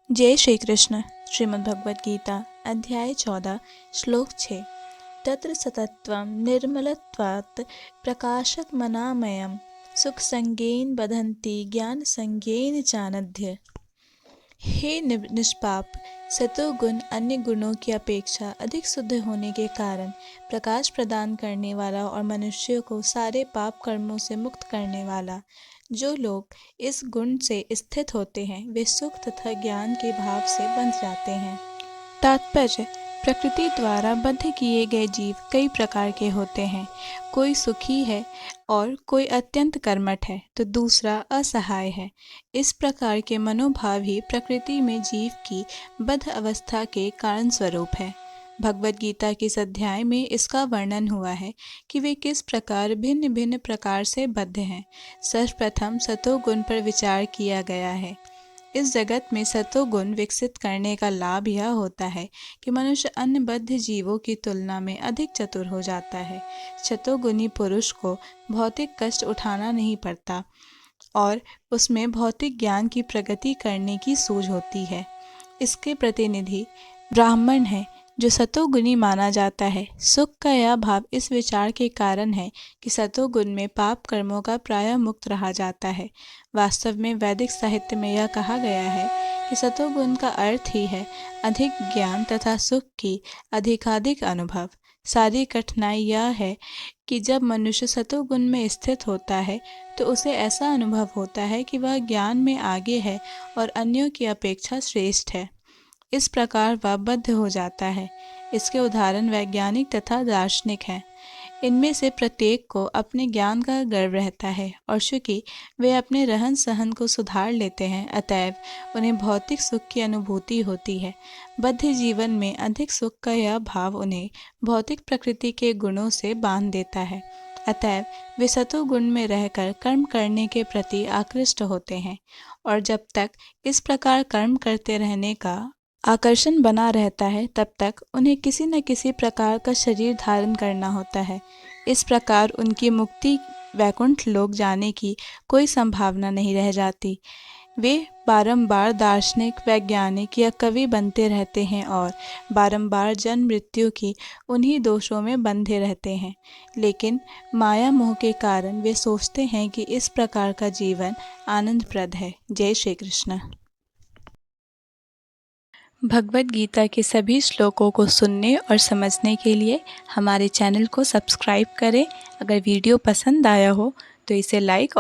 जय श्री कृष्ण। श्रीमद्भगवद्गीता अध्याय 14 श्लोक 6। तत्र सतत्वं निर्मलत्वात् प्रकाशकमनामयं सुखसंज्ञेन बधन्ति ज्ञानसंज्ञेन चानघ। हे निष्पाप, सतोगुण अन्य गुणों की अपेक्षा अधिक शुद्ध होने के कारण प्रकाश प्रदान करने वाला और मनुष्यों को सारे पाप कर्मों से मुक्त करने वाला। जो लोग इस गुण से स्थित होते हैं वे सुख तथा ज्ञान के भाव से बंध जाते हैं। तात्पर्य: प्रकृति द्वारा बद्ध किए गए जीव कई प्रकार के होते हैं। कोई सुखी है और कोई अत्यंत कर्मठ है तो दूसरा असहाय है। इस प्रकार के मनोभाव ही प्रकृति में जीव की बद्ध अवस्था के कारण स्वरूप है। भगवद गीता के इस अध्याय में इसका वर्णन हुआ है कि वे किस प्रकार भिन्न भिन्न प्रकार से बद्ध हैं। सर्वप्रथम सतोगुण पर विचार किया गया है। इस जगत में सतोगुण विकसित करने का लाभ यह होता है कि मनुष्य अन्य बद्ध जीवों की तुलना में अधिक चतुर हो जाता है। सतोगुणी पुरुष को भौतिक कष्ट उठाना नहीं पड़ता और उसमें भौतिक ज्ञान की प्रगति करने की सूझ होती है। इसके प्रतिनिधि ब्राह्मण है जो सतोगुणी माना जाता है। सुख का यह भाव इस विचार के कारण है कि सतोगुण में पाप कर्मों का प्रायः मुक्त रहा जाता है। वास्तव में वैदिक साहित्य में यह कहा गया है कि सतोगुण का अर्थ ही है अधिक ज्ञान तथा सुख की अधिकाधिक अनुभव। सारी कठिनाई यह है कि जब मनुष्य सतोगुण में स्थित होता है तो उसे ऐसा अनुभव होता है कि वह ज्ञान में आगे है और अन्यों की अपेक्षा श्रेष्ठ है। इस प्रकार वह बद्ध हो जाता है। इसके उदाहरण वैज्ञानिक तथा दार्शनिक हैं। इनमें से प्रत्येक को अपने ज्ञान का गर्व रहता है और चूँकि वे अपने रहन सहन को सुधार लेते हैं अतएव उन्हें भौतिक सुख की अनुभूति होती है। बद्ध जीवन में अधिक सुख का यह भाव उन्हें भौतिक प्रकृति के गुणों से बांध देता है। अतएव वे सतोगुण में रहकर कर्म करने के प्रति आकृष्ट होते हैं और जब तक इस प्रकार कर्म करते रहने का आकर्षण बना रहता है तब तक उन्हें किसी न किसी प्रकार का शरीर धारण करना होता है। इस प्रकार उनकी मुक्ति वैकुंठ लोक जाने की कोई संभावना नहीं रह जाती। वे बारंबार दार्शनिक, वैज्ञानिक या कवि बनते रहते हैं और बारंबार जन्म मृत्यु की उन्हीं दोषों में बंधे रहते हैं। लेकिन माया मोह के कारण वे सोचते हैं कि इस प्रकार का जीवन आनंदप्रद है। जय श्री कृष्ण। भगवद गीता के सभी श्लोकों को सुनने और समझने के लिए हमारे चैनल को सब्सक्राइब करें। अगर वीडियो पसंद आया हो तो इसे लाइक और